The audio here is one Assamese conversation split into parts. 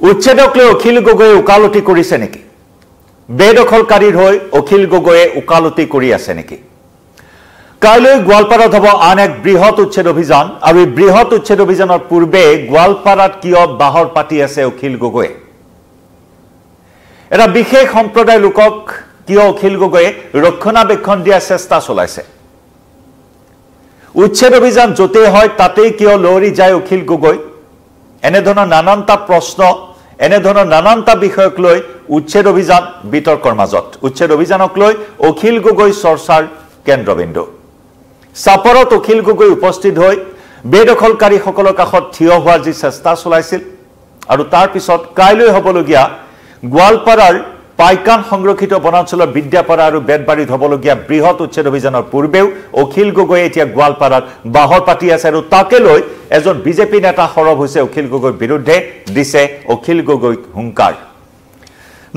উচ্ছেদক লৈ অখিল গগৈয়ে উকালতি কৰিছে নেকি? বেদখলকাৰীৰ হৈ অখিল গগৈয়ে উকালতি কৰি আছে নেকি? কাইলৈ গোৱালপাৰাত হ'ব আন এক বৃহৎ উচ্ছেদ অভিযান আৰু এই বৃহৎ উচ্ছেদ অভিযানৰ পূৰ্বে গোৱালপাৰাত কিয় বাহৰ পাতি আছে অখিল গগৈয়ে? এটা বিশেষ সম্প্ৰদায়ৰ লোকক কিয় অখিল গগৈয়ে ৰক্ষণাবেক্ষণ দিয়াৰ চেষ্টা চলাইছে? উচ্ছেদ অভিযান য'তেই হয় তাতেই কিয় লৰি যায় অখিল গগৈ? এনেধৰণৰ নানানটা প্ৰশ্ন, এনেধৰণৰ নানানটা বিষয়ক লৈ উচ্ছেদ অভিযান বিতৰ্কৰ মাজত। উচ্ছেদ অভিযানক লৈ অখিল গগৈ চৰ্চাৰ কেন্দ্ৰবিন্দু। চাপৰত অখিল গগৈ উপস্থিত হৈ বেদখলকাৰীসকলৰ কাষত থিয় হোৱাৰ যি চেষ্টা চলাইছিল আৰু তাৰ পিছত কাইলৈ হ'বলগীয়া গোৱালপাৰাৰ পাইকান সংৰক্ষিত বনাঞ্চলৰ বিদ্যাপাৰা আৰু বেতবাৰীত হ'বলগীয়া বৃহৎ উচ্ছেদ অভিযানৰ পূৰ্বেও অখিল গগৈয়ে এতিয়া গোৱালপাৰাত বাহৰ পাতি আছে আৰু তাকে লৈ এজন বিজেপি নেতা সৰব হৈছে অখিল গগৈৰ বিৰুদ্ধে, দিছে অখিল গগৈক হুংকাৰ।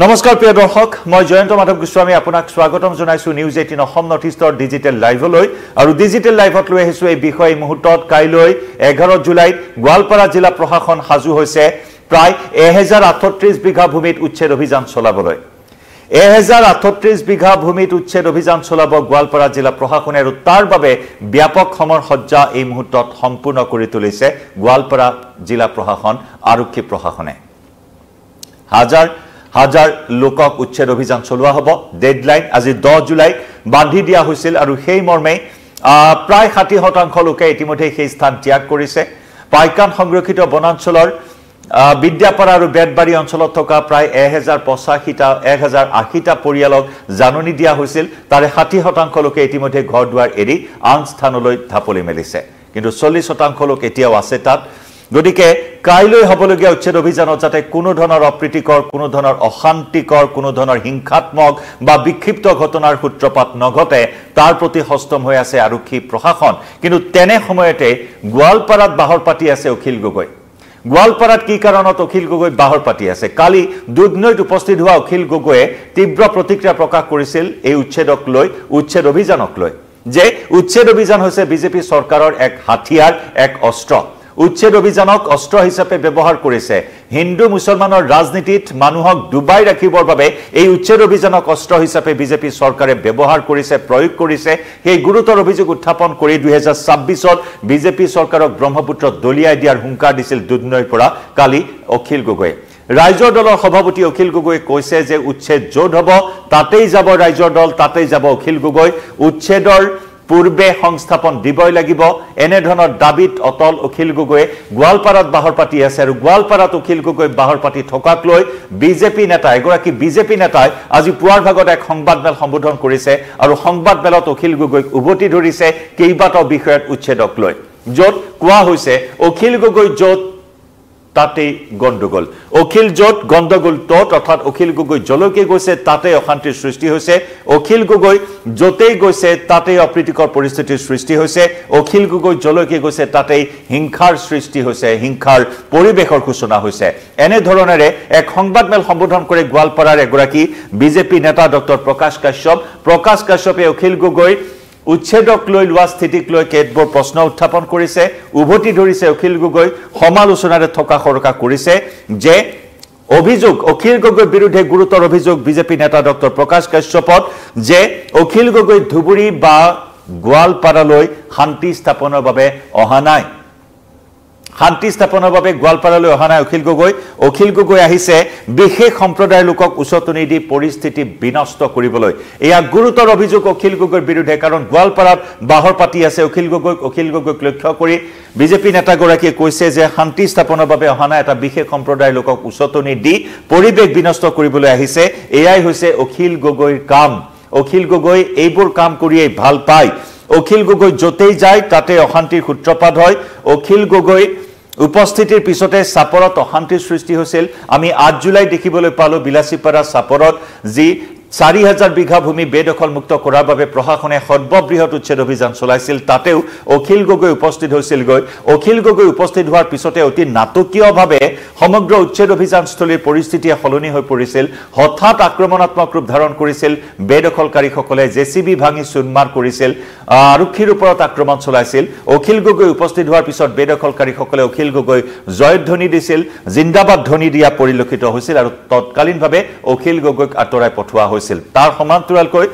নমস্কাৰ প্ৰিয় দৰ্শক, মই জয়ন্ত মাধৱ গোস্বামী আপোনাক স্বাগতম জনাইছো নিউজ 18 অসম নৰ্থ ইষ্টৰ ডিজিটেল লাইভলৈ। আৰু ডিজিটেল লাইভত লৈ আহিছো এই বিষয় মুহূৰ্তত কাইলৈ 11 জুলাইত গোৱালপাৰা জিলা প্ৰশাসন সাজু হৈছে প্ৰায় 1038 বিঘা ভূমিত উচ্ছেদ অভিযান চলাবলৈ। 1038 বিঘা ভূমিত উচ্ছেদ অভিযান চলাব গোৱালপাৰা জিলা প্ৰশাসনে আৰু তাৰ বাবে ব্যাপক সমৰ সজ্জা এই মুহূৰ্তত সম্পূৰ্ণ কৰি তুলিছে গোৱালপাৰা জিলা প্ৰশাসন, আৰক্ষী প্ৰশাসনে। হাজাৰ হাজাৰ লোকক উচ্ছেদ অভিযান চলোৱা হ'ব। ডেডলাইন আজি 10 জুলাই বান্ধি দিয়া হৈছিল আৰু সেই মৰ্মে প্ৰায় 60% লোকে ইতিমধ্যে সেই স্থান ত্যাগ কৰিছে। পাইকান সংৰক্ষিত বনাঞ্চলৰ বিদ্যাপাৰা আৰু বেতবাৰী অঞ্চলত থকা প্ৰায় 1080টা পৰিয়ালক জাননী দিয়া হৈছিল। তাৰে 60% লোকে ইতিমধ্যে ঘৰ দুৱাৰ এৰি আন স্থানলৈ ঢাপলি মেলিছে, কিন্তু 40% লোক এতিয়াও আছে তাত। গতিকে কাইলৈ হ'বলগীয়া উচ্ছেদ অভিযানত যাতে কোনো ধৰণৰ অপ্ৰীতিকৰ, কোনো ধৰণৰ অশান্তিকৰ, কোনো ধৰণৰ হিংসাত্মক বা বিক্ষিপ্ত ঘটনাৰ সূত্ৰপাত নঘটে তাৰ প্ৰতি সষ্টম হৈ আছে আৰক্ষী প্ৰশাসন। কিন্তু তেনে সময়তে গোৱালপাৰাত বাহৰ পাতি আছে অখিল গগৈ। গোৱালপাৰাত কি কাৰণত অখিল গগৈ বাহৰ পাতি আছে? কালি দুধনৈত উপস্থিত হোৱা অখিল গগৈয়ে তীব্ৰ প্ৰতিক্ৰিয়া প্ৰকাশ কৰিছিল এই উচ্ছেদক লৈ, উচ্ছেদ অভিযানক লৈ, যে উচ্ছেদ অভিযান হৈছে বিজেপি চৰকাৰৰ এক হাতিয়াৰ, এক অস্ত্ৰ। উচ্ছেদ অভিযানক অস্ত্ৰ হিচাপে ব্যৱহাৰ কৰিছে। হিন্দু মুছলমানৰ ৰাজনীতিত মানুহক ডুবাই ৰাখিবৰ বাবে এই উচ্ছেদ অভিযানক অস্ত্ৰ হিচাপে বিজেপি চৰকাৰে ব্যৱহাৰ কৰিছে, প্ৰয়োগ কৰিছে। সেই গুৰুতৰ অভিযোগ উত্থাপন কৰি 2026ত বিজেপি চৰকাৰক ব্ৰহ্মপুত্ৰত দলিয়াই দিয়াৰ হুংকাৰ দিছিল দুধনৈৰ পৰা কালি অখিল গগৈয়ে। ৰাইজৰ দলৰ সভাপতি অখিল গগৈয়ে কৈছে যে উচ্ছেদ য'ত হ'ব তাতেই যাব ৰাইজৰ দল, তাতেই যাব অখিল গগৈ। উচ্ছেদৰ পূৰ্বে সংস্থাপন দিবই লাগিব, এনেধৰণৰ দাবীত অটল অখিল গগৈয়ে গোৱালপাৰাত বাহৰ পাতি আছে। আৰু গোৱালপাৰাত অখিল গগৈ বাহৰ পাতি থকাক লৈ বিজেপি নেতা, এগৰাকী বিজেপি নেতাই আজি পুৱাৰ ভাগত এক সংবাদমেল সম্বোধন কৰিছে আৰু সংবাদমেলত অখিল গগৈক উভতি ধৰিছে কেইবাটাও বিষয়ত উচ্ছেদক লৈ, য'ত কোৱা হৈছে অখিল গগৈ য'ত তাতেই গণ্ডগোল, অখিল য'ত গণ্ডগোল ত'ত, অৰ্থাৎ অখিল গগৈ যলৈকে গৈছে তাতেই অশান্তিৰ সৃষ্টি হৈছে। অখিল গগৈ য'তেই গৈছে তাতেই অপ্ৰীতিকৰ পৰিস্থিতিৰ সৃষ্টি হৈছে। অখিল গগৈ যলৈকে গৈছে তাতেই হিংসাৰ সৃষ্টি হৈছে, হিংসাৰ পৰিৱেশৰ সূচনা হৈছে। এনেধৰণেৰে এক সংবাদমেল সম্বোধন কৰি গোৱালপাৰাৰ এগৰাকী বিজেপি নেতা ডক্টৰ প্ৰকাশ কাশ্যপে অখিল গগৈ উচ্ছেদক লৈ লোৱা স্থিতিক লৈ কেতবোৰ প্ৰশ্ন উত্থাপন কৰিছে, উভতি ধৰিছে অখিল গগৈ, সমালোচনাৰে থকা সৰকা কৰিছে যে অভিযোগ অখিল গগৈৰ বিৰুদ্ধে গুৰুতৰ অভিযোগ বিজেপি নেতা ডক্টৰ প্ৰকাশ কাশ্যপত যে অখিল গগৈ ধুবুৰী বা গোৱালপাৰালৈ শান্তি স্থাপনৰ বাবে অহা নাই। শান্তি স্থাপনৰ বাবে গোৱালপাৰালৈ অহা নাই অখিল গগৈ। অখিল গগৈ আহিছে বিশেষ সম্প্ৰদায়ৰ লোকক উচতনি দি পৰিস্থিতি বিনষ্ট কৰিবলৈ। এয়া গুৰুতৰ অভিযোগ অখিল গগৈৰ বিৰুদ্ধে, কাৰণ গোৱালপাৰাত বাহৰ পাতি আছে অখিল গগৈক। অখিল গগৈক লক্ষ্য কৰি বিজেপি নেতাগৰাকীয়ে কৈছে যে শান্তি স্থাপনৰ বাবে অহা নাই, এটা বিশেষ সম্প্ৰদায়ৰ লোকক উচতনি দি পৰিৱেশ বিনষ্ট কৰিবলৈ আহিছে। এয়াই হৈছে অখিল গগৈৰ কাম। অখিল গগৈ এইবোৰ কাম কৰিয়েই ভাল পায়। অখিল গগৈ য'তেই যায় তাতে অশান্তিৰ সূত্ৰপাত হয়। অখিল গগৈ উপস্থিতিৰ পিছতে চাপৰত অশান্তিৰ সৃষ্টি হৈছিল। আমি 8 জুলাই দেখিবলৈ পালোঁ বিলাসীপাৰা চাপৰত যি 4,000 বিঘা ভূমি বেদখলমুক্ত কৰাৰ বাবে প্ৰশাসনে সৰ্ববৃহৎ উচ্ছেদ অভিযান চলাইছিল তাতেও অখিল গগৈ উপস্থিত হৈছিল অখিল গগৈ উপস্থিত হোৱাৰ পিছতে অতি নাটকীয়ভাৱে সমগ্ৰ উচ্ছেদ অভিযানস্থলীৰ পৰিস্থিতি সলনি হৈ পৰিছিল হঠাৎ আক্ৰমণাত্মক ৰূপ ধাৰণ কৰিছিল বেদখলকাৰীসকলে জেচিবি ভাঙি চুৰমাৰ কৰিছিল আৰক্ষীৰ ওপৰত আক্ৰমণ চলাইছিল অখিল গগৈ উপস্থিত হোৱাৰ পিছত বেদখলকাৰীসকলে অখিল গগৈ জয়ধ্বনি দিছিল জিন্দাবাদ ধ্বনি দিয়া পৰিলক্ষিত হৈছিল আৰু তৎকালীনভাৱে অখিল গগৈক আঁতৰাই পঠোৱা হৈছিল তাৰ সমান্তৰালকৈ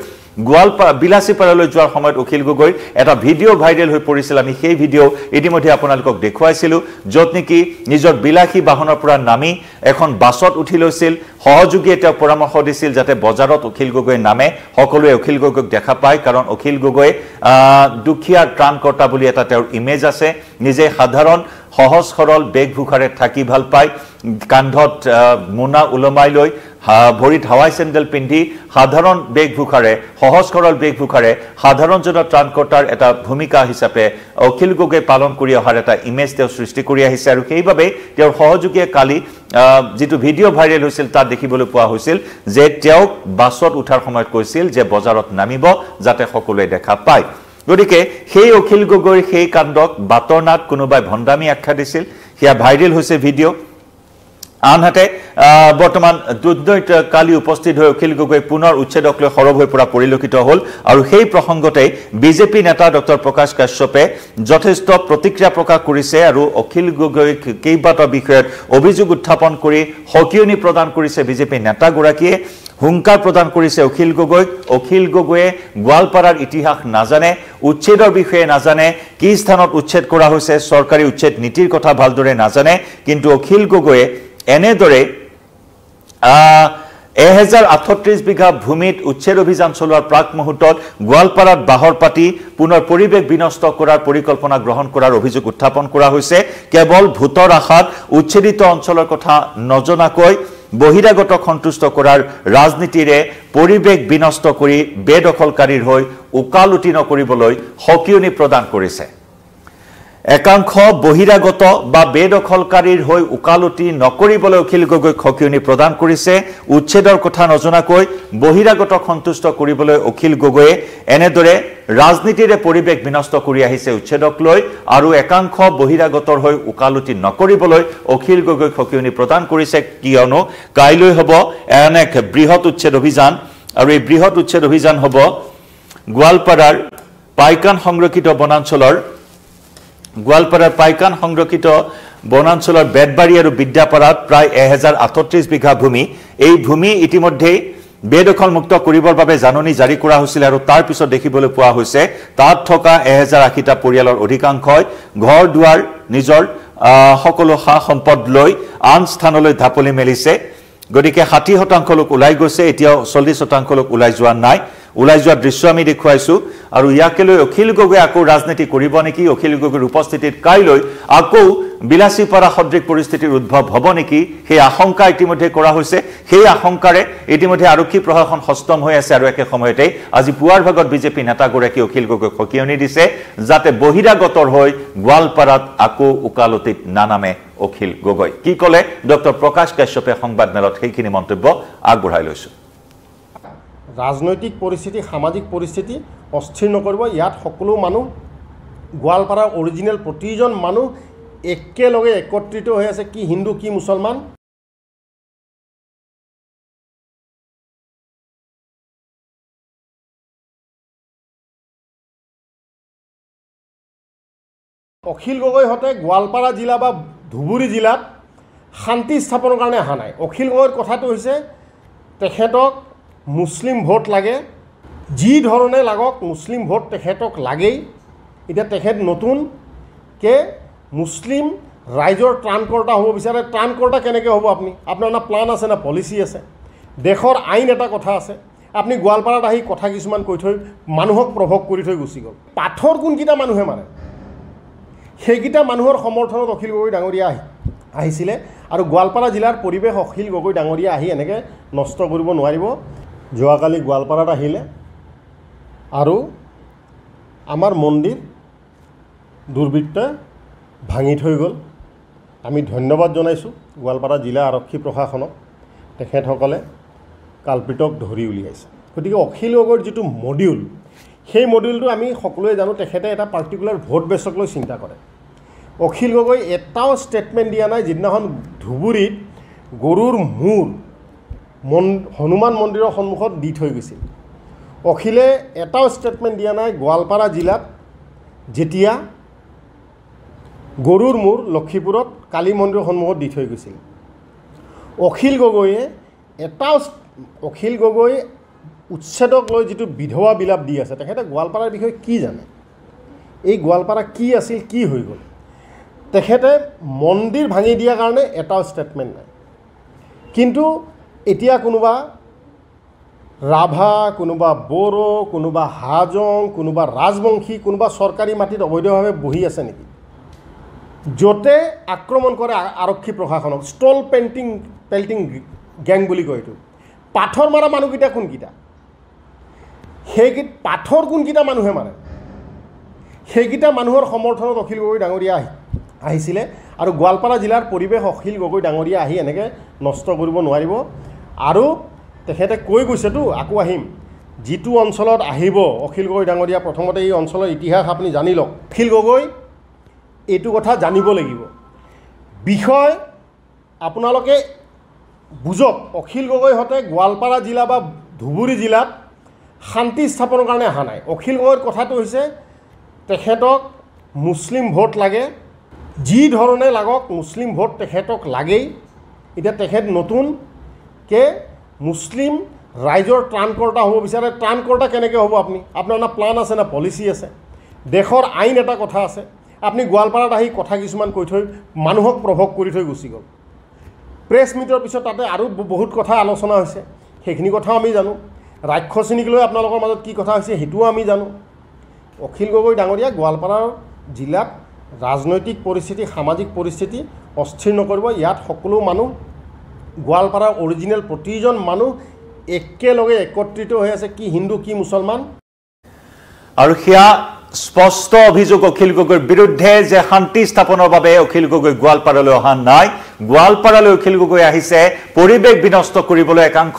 গোৱালপাৰা বিলাসীপাৰালৈ যোৱাৰ সময়ত অখিল গগৈৰ এটা ভিডিঅ' ভাইৰেল হৈ পৰিছিল আমি সেই ভিডিঅ' ইতিমধ্যে আপোনালোকক দেখুৱাইছিলোঁ য'ত নেকি নিজৰ বিলাসী বাহনৰ পৰা নামি এখন বাছত উঠি লৈছিল সহযোগীয়ে তেওঁক পৰামৰ্শ দিছিল যাতে বজাৰত অখিল গগৈ নামে সকলোৱে অখিল গগৈক দেখা পায় কাৰণ অখিল গগৈ দুখীয়া ত্ৰাণকৰ্তা বুলি এটা তেওঁৰ ইমেজ আছে নিজে সাধাৰণ সহজ সৰল বেগভূষাৰে থাকি ভাল পায় কান্ধত মোনা ওলমাই লৈ ভৰিত হাৱাই চেণ্ডেল পিন্ধি সাধাৰণ বেগভূষাৰে সহজ সৰল বেগভূষাৰে সাধাৰণজনৰ ত্ৰাণকৰ্তাৰ এটা ভূমিকা হিচাপে অখিল গগৈ পালন কৰি অহাৰ এটা ইমেজ তেওঁ সৃষ্টি কৰি আহিছে আৰু সেইবাবে তেওঁৰ সহযোগীয়ে কালি যেটো ভিডিঅ' ভাইৰেল হৈছিল তাত দেখিবলৈ পোৱা হৈছিল যে তেওঁক বাছত উঠাৰ সময়ত কৈছিল যে বজাৰত নামিব যাতে সকলোৱে দেখা পায় গতিকে সেই অখিল গগৈৰ সেই কাণ্ডক বাতৰনাট কোনোবাই ভণ্ডামি আখ্যা দিছিল সেয়া ভাইৰেল হৈছে ভিডিঅ' আনহাতে বৰ্তমান দুৰ্দৈত কালি উপস্থিত হৈ অখিল গগৈ পুনৰ উচ্ছেদক লৈ সৰব হৈ পৰা পৰিলক্ষিত হ'ল আৰু সেই প্ৰসংগতে বিজেপি নেতা ডক্টৰ প্ৰকাশ কাশ্যপে যথেষ্ট প্ৰতিক্ৰিয়া প্ৰকাশ কৰিছে আৰু অখিল গগৈ কেইবাটা বিষয়ত অভিযোগ উত্থাপন কৰি হকিয়নি প্ৰদান কৰিছে বিজেপি নেতাগৰাকীয়ে হুংকাৰ প্ৰদান কৰিছে অখিল গগৈয়ে গোৱালপাৰাৰ ইতিহাস নাজানে উচ্ছেদৰ বিষয়ে নাজানে কি স্থানত উচ্ছেদ কৰা হৈছে চৰকাৰী উচ্ছেদ নীতিৰ কথা ভালদৰে নাজানে কিন্তু অখিল গগৈয়ে এনেদৰে 1038 বিঘা ভূমিত উচ্ছেদ অভিযান চলোৱাৰ প্ৰাক মুহূৰ্তত গোৱালপাৰাত বাহৰ পাতি পুনৰ পৰিৱেশ বিনষ্ট কৰাৰ পৰিকল্পনা গ্ৰহণ কৰাৰ অভিযোগ উত্থাপন কৰা হৈছে কেৱল ভোটৰ আশাত উচ্ছেদিত অঞ্চলৰ কথা নজনাকৈ বহিৰাগত সন্তুষ্ট কৰাৰ ৰাজনীতিৰে পৰিৱেশ বিনষ্ট কৰি বেদখলকাৰীৰ হৈ উকালুটি নকৰিবলৈ হকিয়নি প্ৰদান কৰিছে একাংশ বহিৰাগত বা বেদখলকাৰীৰ হৈ উকালুটি নকৰিবলৈ অখিল গগৈক হকিয়নি প্ৰদান কৰিছে উচ্ছেদৰ কথা নজনাকৈ বহিৰাগত সন্তুষ্ট কৰিবলৈ অখিল গগৈয়ে এনেদৰে ৰাজনীতিৰে পৰিৱেশ বিনষ্ট কৰি আহিছে উচ্ছেদক লৈ আৰু একাংশ বহিৰাগতৰ হৈ উকালুটি নকৰিবলৈ অখিল গগৈক হকিয়নি প্ৰদান কৰিছে কিয়নো কাইলৈ হ'ব এনে এক বৃহৎ উচ্ছেদ অভিযান আৰু এই বৃহৎ উচ্ছেদ অভিযান হ'ব গোৱালপাৰাৰ পাইকান সংৰক্ষিত বনাঞ্চলৰ বেদবাৰী আৰু বিদ্যাপাৰাত প্ৰায় 1038 বিঘা ভূমি এই ভূমি ইতিমধ্যে বেদখলমুক্ত কৰিবৰ বাবে জাননী জাৰি কৰা হৈছিল আৰু তাৰ পিছত দেখিবলৈ পোৱা হৈছে তাত থকা 1080টা পৰিয়ালৰ অধিকাংশই ঘৰ দুৱাৰ নিজৰ সকলো সা সম্পদ লৈ আন স্থানলৈ ধাপলি মেলিছে গতিকে 60% লোক ওলাই গৈছে এতিয়াও 40% লোক ওলাই যোৱা নাই ওলাই যোৱা দৃশ্য আমি দেখুৱাইছো আৰু ইয়াকে লৈ অখিল গগৈ আকৌ ৰাজনীতি কৰিব নেকি অখিল গগৈৰ উপস্থিতিত কাইলৈ আকৌ বিলাসীপাৰা সদৃশ পৰিস্থিতিৰ উদ্ভৱ হ'ব নেকি সেই আশংকা ইতিমধ্যে কৰা হৈছে সেই আশংকাৰে ইতিমধ্যে আৰক্ষী প্ৰশাসন হস্তম হৈ আছে আৰু একে সময়তে আজি পুৱাৰ ভাগত বিজেপি নেতাগৰাকী অখিল গগৈক হকিয়নি দিছে যাতে বহিৰাগতৰ হৈ গোৱালপাৰাত আকৌ উকালতিত নানামে অখিল গগৈ কি ক'লে ডক্টৰ প্ৰকাশ কাশ্যপে সংবাদ মেলত সেইখিনি মন্তব্য আগবঢ়াই লৈছো ৰাজনৈতিক পৰিস্থিতি সামাজিক পৰিস্থিতি অস্থিৰ নকৰিব ইয়াত সকলো মানুহ গোৱালপাৰাৰ অৰিজিনেল প্ৰতিজন মানুহ একেলগে একত্ৰিত হৈ আছে কি হিন্দু কি মুছলমান অখিল গগৈহঁতে গোৱালপাৰা জিলা বা ধুবুৰী জিলাত শান্তি স্থাপনৰ কাৰণে অহা নাই অখিল গগৈৰ কথাটো হৈছে তেখেতক মুছলিম ভোট লাগে যি ধৰণে লাগক মুছলিম ভোট তেখেতক লাগেই এতিয়া তেখেত নতুনকৈ মুছলিম ৰাইজৰ ত্ৰাণকৰ্তা হ'ব বিচাৰে ত্ৰাণকৰ্তা কেনেকৈ হ'ব আপোনাৰ না প্লান আছে না পলিচি আছে দেশৰ আইন এটা কথা আছে আপুনি গোৱালপাৰাত আহি কথা কিছুমান কৈ থৈ মানুহক প্ৰভোগ কৰি থৈ গুচি গ'ল পাথৰ কোনকেইটা মানুহে মানে সেইকেইটা মানুহৰ সমৰ্থনত অখিল গগৈ ডাঙৰীয়া আহিছিলে আৰু গোৱালপাৰা জিলাৰ পৰিৱেশ অখিল গগৈ ডাঙৰীয়া আহি এনেকৈ নষ্ট কৰিব নোৱাৰিব যোৱাকালি গোৱালপাৰাত আহিলে আৰু আমাৰ মন্দিৰ দুৰ্বৃত্তই ভাঙি থৈ গ'ল আমি ধন্যবাদ জনাইছোঁ গোৱালপাৰা জিলা আৰক্ষী প্ৰশাসনক তেখেতসকলে কালপিতক ধৰি উলিয়াইছে গতিকে অখিল গগৈৰ যিটো মডিউল সেই মডিউলটো আমি সকলোৱে জানো তেখেতে এটা পাৰ্টিকুলাৰ ভোট বেচক লৈ চিন্তা কৰে অখিল গগৈ এটাও ষ্টেটমেণ্ট দিয়া নাই যিদিনাখন ধুবুৰীত গৰুৰ মূৰ হনুমান মন্দিৰৰ সন্মুখত দি থৈ গৈছিল অখিলে এটাও ষ্টেটমেণ্ট দিয়া নাই গোৱালপাৰা জিলাত যেতিয়া গৰুৰ মূৰ লক্ষীপুৰত কালী মন্দিৰৰ সন্মুখত দি থৈ গৈছিল অখিল গগৈ উচ্ছেদক লৈ যিটো বিধৱা বিলাপ দি আছে তেখেতে গোৱালপাৰাৰ বিষয়ে কি জানে এই গোৱালপাৰা কি আছিল কি হৈ গ'ল তেখেতে মন্দিৰ ভাঙি দিয়াৰ কাৰণে এটাও ষ্টেটমেণ্ট নাই কিন্তু এতিয়া কোনোবা ৰাভা কোনোবা বড়ো কোনোবা হাজং কোনোবা ৰাজবংশী কোনোবা চৰকাৰী মাটিত অবৈধভাৱে বহি আছে নেকি য'তে আক্ৰমণ কৰে আৰক্ষী প্ৰশাসনক ষ্টল পেল্টিং গেং বুলি কয় এইটো পাথৰ মাৰা মানুহকেইটা কোনকেইটা সেইকেইটা পাথৰ কোনকেইটা মানুহে মাৰে সেইকেইটা মানুহৰ সমৰ্থনত অখিল গগৈ ডাঙৰীয়া আহিছিলে আৰু গোৱালপাৰা জিলাৰ পৰিৱেশ অখিল গগৈ ডাঙৰীয়া আহি এনেকৈ নষ্ট কৰিব নোৱাৰিব আৰু তেখেতে কৈ গৈছেতো আকৌ আহিম যিটো অঞ্চলত আহিব অখিল গগৈ ডাঙৰীয়া প্ৰথমতে এই অঞ্চলৰ ইতিহাস আপুনি জানি লওক অখিল গগৈ এইটো কথা জানিব লাগিব বিষয় আপোনালোকে বুজক অখিল গগৈহঁতে গোৱালপাৰা জিলা বা ধুবুৰী জিলাত শান্তি স্থাপনৰ কাৰণে অহা নাই অখিল গগৈৰ কথাটো হৈছে তেখেতক মুছলিম ভোট লাগে যি ধৰণে লাগক মুছলিম ভোট তেখেতক লাগেই এতিয়া তেখেত নতুনকৈ মুছলিম ৰাইজৰ ত্ৰাণকৰ্তা হ'ব বিচাৰে ত্ৰাণকৰ্তা কেনেকৈ হ'ব আপোনাৰ না প্লান আছে না পলিচি আছে দেশৰ আইন এটা কথা আছে আপুনি গোৱালপাৰাত আহি কথা কিছুমান কৈ থৈ মানুহক প্ৰভোগ কৰি থৈ গুচি গ'ল প্ৰেছ মিটৰ পিছত তাতে আৰু বহুত কথা আলোচনা হৈছে সেইখিনি কথাও আমি জানো ৰাক্ষসিনীক লৈ আপোনালোকৰ মাজত কি কথা হৈছে সেইটোও আমি জানো অখিল গগৈ ডাঙৰীয়া গোৱালপাৰাৰ জিলাত ৰাজনৈতিক পৰিস্থিতি সামাজিক পৰিস্থিতি অস্থিৰ নকৰিব ইয়াত সকলো মানুহ গোৱালপাৰাৰ অৰিজিনেল প্ৰতিজন মানুহ একেলগে একত্ৰিত হৈ আছে কি হিন্দু কি মুছলমান আৰু সেয়া স্পষ্ট অভিযোগ অখিল গগৈৰ বিৰুদ্ধে যে শান্তি স্থাপনৰ বাবে অখিল গগৈ গোৱালপাৰালৈ অহা নাই গোৱালপাৰালৈ অখিল গগৈ আহিছে পৰিৱেশ বিনষ্ট কৰিবলৈ একাংশ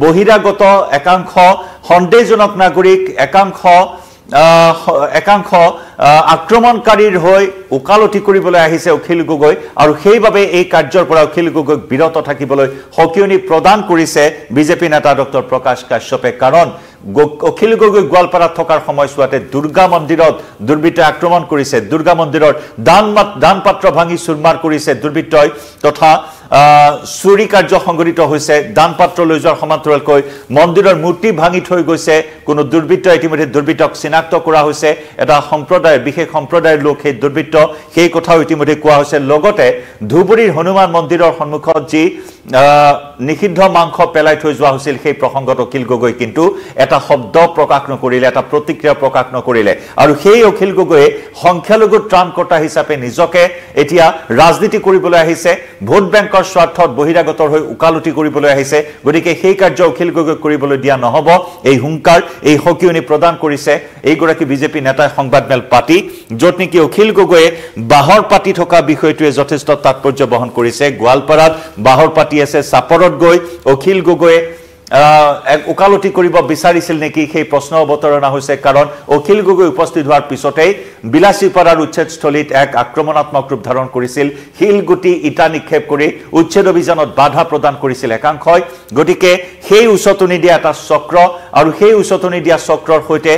বহিৰাগত একাংশ সন্দেহজনক নাগৰিক একাংশ আক্ৰমণকাৰীৰ হৈ উকালতি কৰিবলৈ আহিছে অখিল গগৈ আৰু সেইবাবে এই কাৰ্যৰ পৰা অখিল গগৈক বিৰত থাকিবলৈ সকিয়নি প্ৰদান কৰিছে বিজেপি নেতা ডক্টৰ প্ৰকাশ কাশ্যপে কাৰণ অখিল গগৈ গোৱালপাৰাত থকাৰ সময়ছোৱাতে দুৰ্গা মন্দিৰত দুৰ্বৃত্তই আক্ৰমণ কৰিছে দুৰ্গা মন্দিৰৰ দান পাত্ৰ ভাঙি চুৰমাৰ কৰিছে দুৰ্বৃত্তই তথা চুৰি কাৰ্য সংঘটিত হৈছে দান পাত্ৰ লৈ যোৱাৰ সমান্তৰালকৈ মন্দিৰৰ মূৰ্তি ভাঙি থৈ গৈছে কোনো দুৰ্বৃত্তই ইতিমধ্যে দুৰ্বৃত্তক চিনাক্ত কৰা হৈছে এটা সম্প্ৰদায়ৰ বিশেষ সম্প্ৰদায়ৰ লোক সেই দুৰ্বৃত্ত সেই কথাও ইতিমধ্যে কোৱা হৈছে লগতে ধুবুৰীৰ হনুমান মন্দিৰৰ সন্মুখত যি নিষিদ্ধ মাংস পেলাই থৈ যোৱা হৈছিল সেই প্ৰসংগত অখিল গগৈ কিন্তু এটা শব্দ প্ৰকাশ নকৰিলে এটা প্ৰতিক্ৰিয়া প্ৰকাশ নকৰিলে আৰু সেই অখিল গগৈয়ে সংখ্যালঘু ত্ৰাণকৰ্তা হিচাপে নিজকে এতিয়া ৰাজনীতি কৰিবলৈ আহিছে ভোট বেংকৰ স্বাৰ্থত বহিৰাগতৰ হৈ উকালতি কৰিবলৈ আহিছে গতিকে সেই কাৰ্য অখিল গগৈ কৰিবলৈ দিয়া নহব এই হুংকাৰ এই সকিয়নি প্ৰদান কৰিছে এইগৰাকী বিজেপি নেতাই সংবাদমেল পাতি য'ত নেকি অখিল গগৈয়ে বাহৰ পাতি থকা বিষয়টোৱে যথেষ্ট তাৎপৰ্য বহন কৰিছে গোৱালপাৰাত বাহৰ পাতি আছে চাপৰত গৈ অখিল গগৈয়ে এক উকালতি কৰিব বিচাৰিছিল নেকি সেই প্ৰশ্ন অৱতাৰণা হৈছে কাৰণ অখিল গগৈ উপস্থিত হোৱাৰ পিছতেই বিলাসীপাৰাৰ উচ্ছেদস্থলীত এক আক্ৰমণাত্মক ৰূপ ধাৰণ কৰিছিল শিলগুটি ইটা নিক্ষেপ কৰি উচ্ছেদ অভিযানত বাধা প্ৰদান কৰিছিল একাংশই গতিকে সেই উচতনি দিয়া এটা চক্ৰ আৰু সেই উচতনি দিয়া চক্ৰৰ সৈতে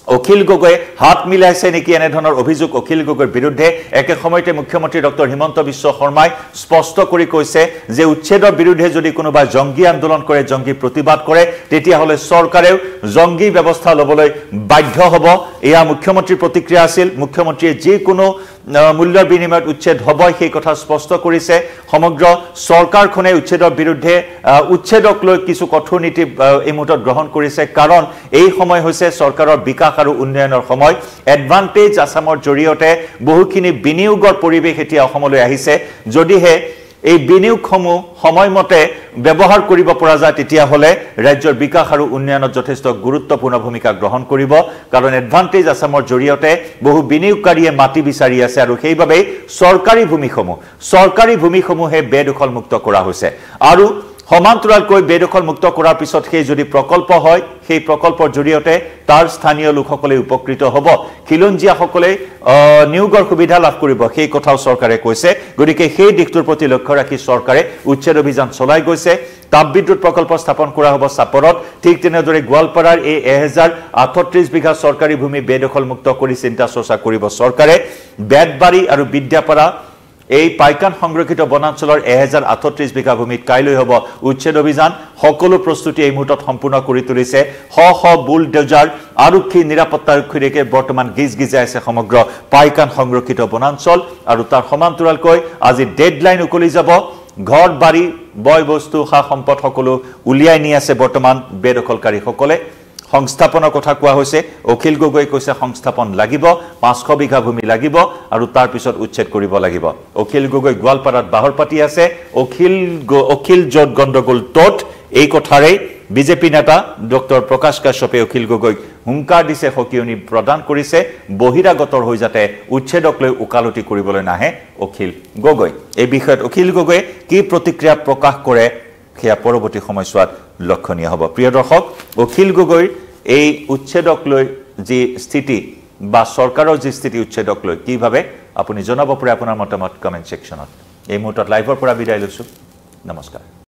অখিল গগৈ হাত মিলাইছে নেকি এনে ধৰণৰ অভিযোগ অখিল গগৈৰ বিৰুদ্ধে একে সময়তে মুখ্যমন্ত্ৰী ডক্টৰ হিমন্ত বিশ্ব শৰ্মাই স্পষ্ট কৰি কৈছে যে উচ্ছেদৰ বিৰুদ্ধে যদি কোনোবা জংগী আন্দোলন কৰে জংগী প্ৰতিবাদ কৰে তেতিয়াহ'লে চৰকাৰেও জংগী ব্যৱস্থা ল'বলৈ বাধ্য হ'ব এয়া মুখ্যমন্ত্ৰীৰ প্ৰতিক্ৰিয়া আছিল মুখ্যমন্ত্ৰীয়ে যিকোনো মূল্যৰ বিনিময়ত উচ্ছেদ হ'বই সেই কথা স্পষ্ট কৰিছে সমগ্ৰ চৰকাৰখনে উচ্ছেদৰ বিৰুদ্ধে উচ্ছেদক লৈ কিছু কঠোৰ নীতি এই মুহূৰ্তত গ্ৰহণ কৰিছে কাৰণ এই সময় হৈছে চৰকাৰৰ বিকাশ আৰু উন্নয়নৰ সময় এডভান্টেজ আসামৰ জৰিয়তে বহুখিনি বিনিয়োগৰ পৰিৱেশ এতিয়া অসমলৈ আহিছে যদিহে এই বিনিয়োগসমূহ সময়মতে ব্যৱহাৰ কৰিব পৰা যায় তেতিয়াহ'লে ৰাজ্যৰ বিকাশ আৰু উন্নয়নত যথেষ্ট গুৰুত্বপূৰ্ণ ভূমিকা গ্ৰহণ কৰিব কাৰণ এডভান্টেজ আসামৰ জৰিয়তে বহু বিনিয়োগকাৰীয়ে মাটি বিচাৰি আছে আৰু সেইবাবে চৰকাৰী ভূমিসমূহে বেদখল মুক্ত কৰা হৈছে আৰু সমান্তৰালকৈ বেদখল মুক্ত কৰাৰ পিছত সেই যদি প্ৰকল্প হয় সেই প্ৰকল্পৰ জৰিয়তে তাৰ স্থানীয় লোকসকলে উপকৃত হ'ব খিলঞ্জীয়াসকলে নিয়োগৰ সুবিধা লাভ কৰিব সেই কথাও চৰকাৰে কৈছে গতিকে সেই দিশটোৰ প্ৰতি লক্ষ্য ৰাখি চৰকাৰে উচ্ছেদ অভিযান চলাই গৈছে তাপবিদ্যুৎ প্ৰকল্প স্থাপন কৰা হ'ব চাপৰত ঠিক তেনেদৰে গোৱালপাৰাৰ এই 1038 বিঘা চৰকাৰী ভূমি বেদখল মুক্ত কৰি চিন্তা চৰ্চা কৰিব চৰকাৰে বেদবাৰী আৰু বিদ্যাপাৰা এই পাইকান সংৰক্ষিত বনাঞ্চলৰ 1038 বিঘা ভূমিত কাইলৈ হ'ব উচ্ছেদ অভিযান সকলো প্ৰস্তুতি এই মুহূৰ্তত সম্পূৰ্ণ কৰি তুলিছে শ বুলডোজাৰ আৰক্ষী নিৰাপত্তাৰক্ষীৰে বৰ্তমান গিজগিজাই আছে সমগ্ৰ পাইকান সংৰক্ষিত বনাঞ্চল আৰু তাৰ সমান্তৰালকৈ আজি ডেডলাইন উকলি যাব ঘৰ বাৰী বয় বস্তু সা সম্পদ সকলো উলিয়াই নি আছে বৰ্তমান বেদখলকাৰীসকলে সংস্থাপনৰ কথা কোৱা হৈছে অখিল গগৈ কৈছে সংস্থাপন লাগিব 500 বিঘা ভূমি লাগিব আৰু তাৰ পিছত উচ্ছেদ কৰিব লাগিব অখিল গগৈ গোৱালপাৰাত বাহৰ পাতি আছে অখিল জট গণ্ডগোল তত এই কথাৰে বিজেপি নেতা ডক্টৰ প্ৰকাশ কাশ্যপে অখিল গগৈক হুংকাৰ দিছে হকিয়নি প্ৰদান কৰিছে বহিৰাগতৰ হৈ যাতে উচ্ছেদক লৈ উকালতি কৰিবলৈ নাহে অখিল গগৈ এই বিষয়ত অখিল গগৈ কি প্ৰতিক্ৰিয়া প্ৰকাশ কৰে সেয়া পৰৱৰ্তী সময়ছোৱাত লক্ষণীয় হ'ব প্ৰিয় দৰ্শক অখিল গগৈৰ এই উচ্ছেদক লৈ যি স্থিতি বা চৰকাৰৰ যি স্থিতি উচ্ছেদক লৈ কিভাৱে আপুনি জনাব পাৰে আপোনাৰ মতামত কমেন্ট সেকশনত এই মুহূৰ্তত লাইভৰ পৰা বিদায় লৈছো নমস্কাৰ